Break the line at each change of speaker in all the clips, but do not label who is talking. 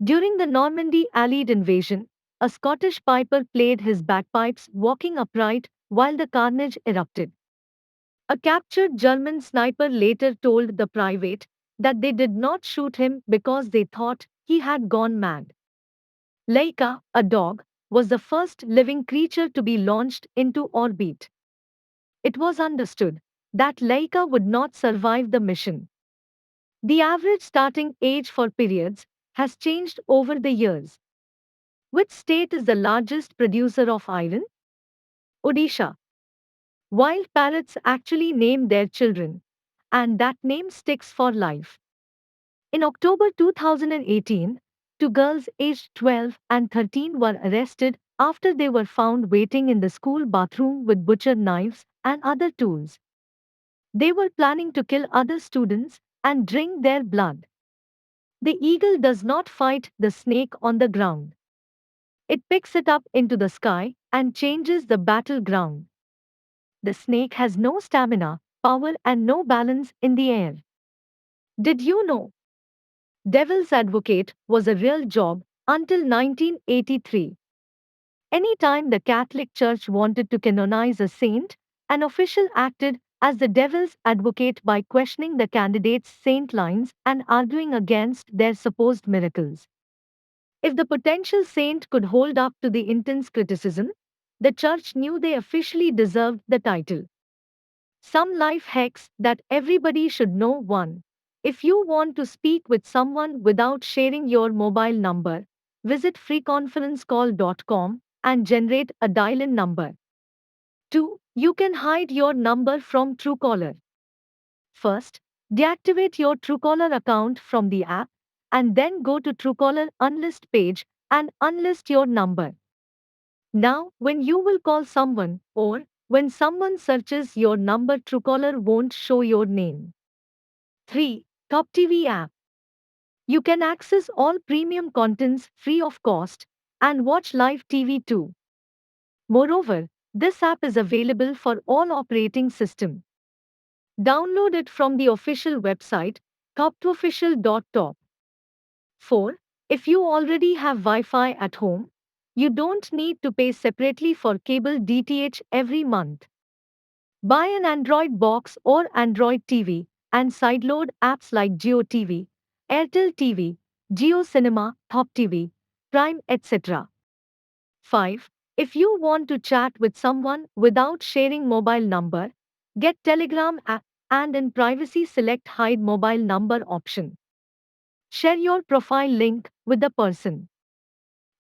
During the Normandy Allied invasion, a Scottish piper played his bagpipes walking upright while the carnage erupted. A captured German sniper later told the private that they did not shoot him because they thought he had gone mad. Laika, a dog, was the first living creature to be launched into orbit. It was understood that Laika would not survive the mission. The average starting age for periods has changed over the years. Which state is the largest producer of iron? Odisha. Wild parrots actually name their children, and that name sticks for life. In October 2018, two girls aged 12 and 13 were arrested after they were found waiting in the school bathroom with butcher knives and other tools. They were planning to kill other students and drink their blood. The eagle does not fight the snake on the ground. It picks it up into the sky and changes the battleground. The snake has no stamina, power, and no balance in the air. Did you know? Devil's advocate was a real job until 1983. Anytime the Catholic Church wanted to canonize a saint, an official acted as the devil's advocate by questioning the candidate's saint lines and arguing against their supposed miracles. If the potential saint could hold up to the intense criticism, the church knew they officially deserved the title. Some life hacks that everybody should know. 1. If you want to speak with someone without sharing your mobile number, visit freeconferencecall.com and generate a dial in number. 2. You can hide your number from Truecaller. First, deactivate your Truecaller account from the app and then go to Truecaller unlist page and unlist your number. Now, when you will call someone or when someone searches your number, Truecaller won't show your name. 3. Top TV app. You can access all premium contents free of cost and watch live TV too. Moreover, this app is available for all operating systems. Download it from the official website top2official.top. 4. If you already have Wi-Fi at home, you don't need to pay separately for cable DTH every month. Buy an Android box or Android TV and sideload apps like Jio TV, Airtel TV, Jio Cinema, Top TV, Prime, etc. 5. If you want to chat with someone without sharing mobile number, get Telegram app and in privacy select hide mobile number option. Share your profile link with the person.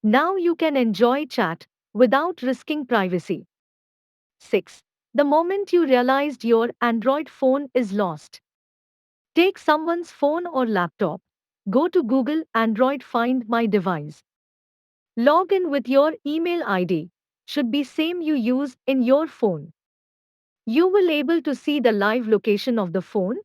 Now you can enjoy chat without risking privacy. 6. The moment you realized your Android phone is lost, take someone's phone or laptop, go to Google Android Find My Device. Log in with your email ID, should be same you use in your phone. You will able to see the live location of the phone,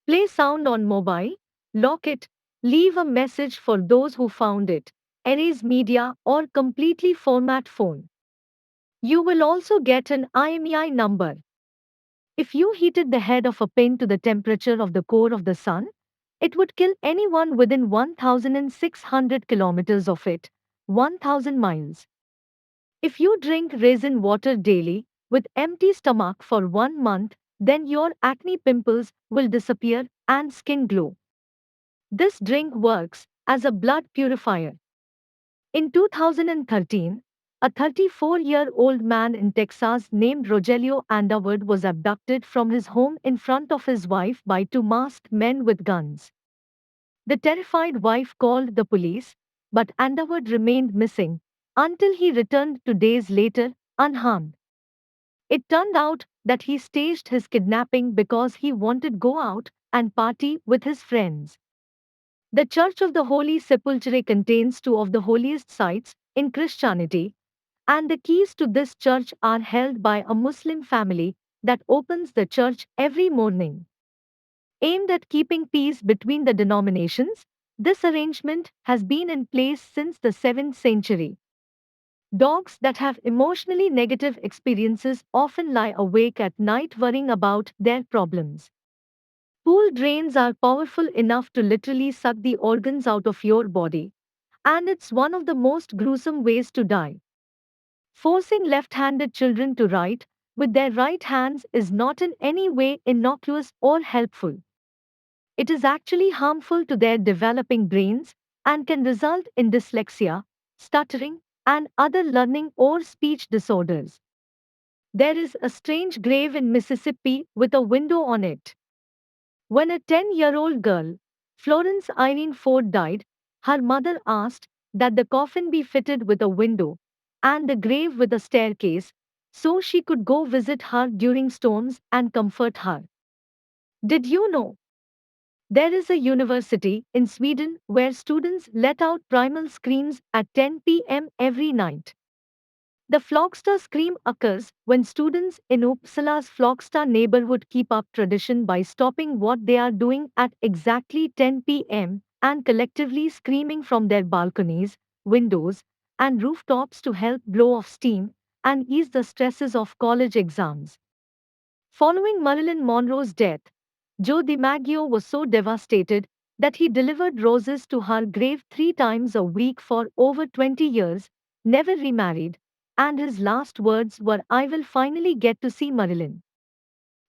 play sound on mobile, lock it, leave a message for those who found it, erase media or completely format phone. You will also get an IMEI number. If you heated the head of a pin to the temperature of the core of the sun, it would kill anyone within 1600 kilometers of it, 1000 miles. If you drink raisin water daily with empty stomach for 1 month, then your acne pimples will disappear and skin glow. This drink works as a blood purifier. In 2013, a 34-year-old man in Texas named Rogelio Underwood was abducted from his home in front of his wife by two masked men with guns. The terrified wife called the police, but Underwood remained missing until he returned 2 days later, unharmed. It turned out that he staged his kidnapping because he wanted to go out and party with his friends. The Church of the Holy Sepulchre contains two of the holiest sites in Christianity, and the keys to this church are held by a Muslim family that opens the church every morning. Aimed at keeping peace between the denominations, this arrangement has been in place since the 7th century. Dogs that have emotionally negative experiences often lie awake at night worrying about their problems. Pool drains are powerful enough to literally suck the organs out of your body, And it's one of the most gruesome ways to die. Forcing left handed children to write with their right hands is not in any way innocuous or helpful. It is actually harmful to their developing brains and can result in dyslexia, stuttering, and other learning or speech disorders. There is a strange grave in Mississippi with a window on it. When a 10-year-old girl, Florence Irene Ford, died, her mother asked that the coffin be fitted with a window and the grave with a staircase so she could go visit her during storms and comfort her. Did you know? There is a university in Sweden where students let out primal screams at 10 p.m. every night. The Flogsta scream occurs when students in Uppsala's Flogsta neighborhood keep up tradition by stopping what they are doing at exactly 10 p.m. and collectively screaming from their balconies, windows, and rooftops to help blow off steam and ease the stresses of college exams. Following Marilyn Monroe's death, Joe DiMaggio was so devastated that he delivered roses to her grave 3 times a week for over 20 years, never remarried, and his last words were, "I will finally get to see Marilyn."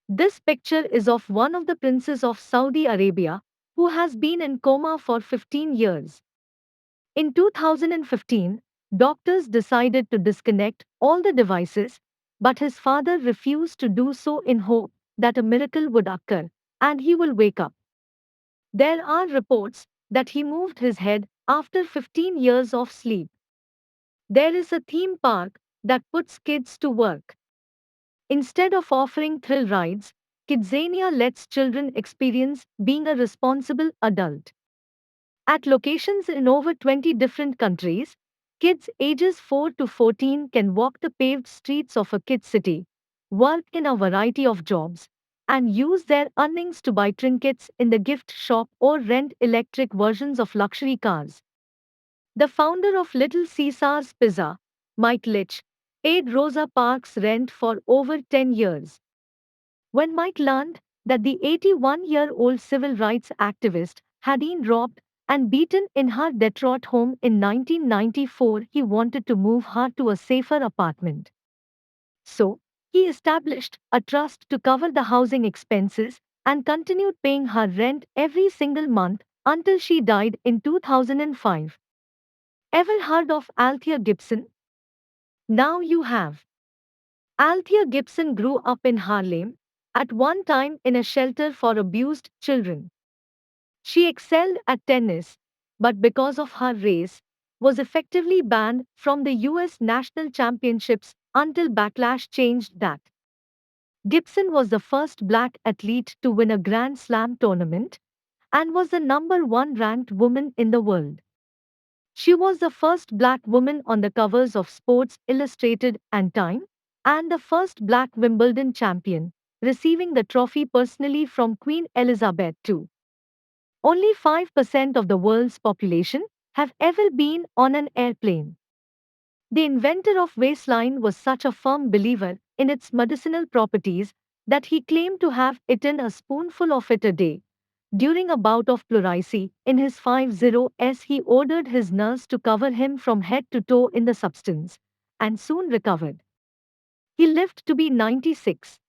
This picture is of one of the princes of Saudi Arabia, who has been in coma for 15 years. In 2015, doctors decided to disconnect all the devices, but his father refused to do so in hope that a miracle would occur and he will wake up. There are reports that he moved his head after 15 years of sleep. There is a theme park that puts kids to work. Instead of offering thrill rides, Kidzania lets children experience being a responsible adult. At locations in over 20 different countries, kids ages 4 to 14 can walk the paved streets of a kid city, work in a variety of jobs, and use their earnings to buy trinkets in the gift shop or rent electric versions of luxury cars. The founder of Little Caesars Pizza, Mike Litch, paid Rosa Parks rent for over 10 years. When Mike learned that the 81-year-old civil rights activist had been robbed and beaten in her Detroit home in 1994, he wanted to move her to a safer apartment. So, he established a trust to cover the housing expenses and continued paying her rent every single month until she died in 2005. Ever heard of Althea Gibson? Now you have. Althea Gibson grew up in Harlem, at one time in a shelter for abused children. She excelled at tennis, but because of her race, was effectively banned from the US national championships until backlash changed that. Gibson was the first black athlete to win a Grand Slam tournament and was the number one ranked woman in the world. She was the first black woman on the covers of Sports Illustrated and Time, and the first black Wimbledon champion, receiving the trophy personally from Queen Elizabeth II. Only 5% of the world's population have ever been on an airplane. The inventor of Waistline was such a firm believer in its medicinal properties that he claimed to have eaten a spoonful of it a day. During a bout of pleurisy, in his 50s, he ordered his nurse to cover him from head to toe in the substance, and soon recovered. He lived to be 96.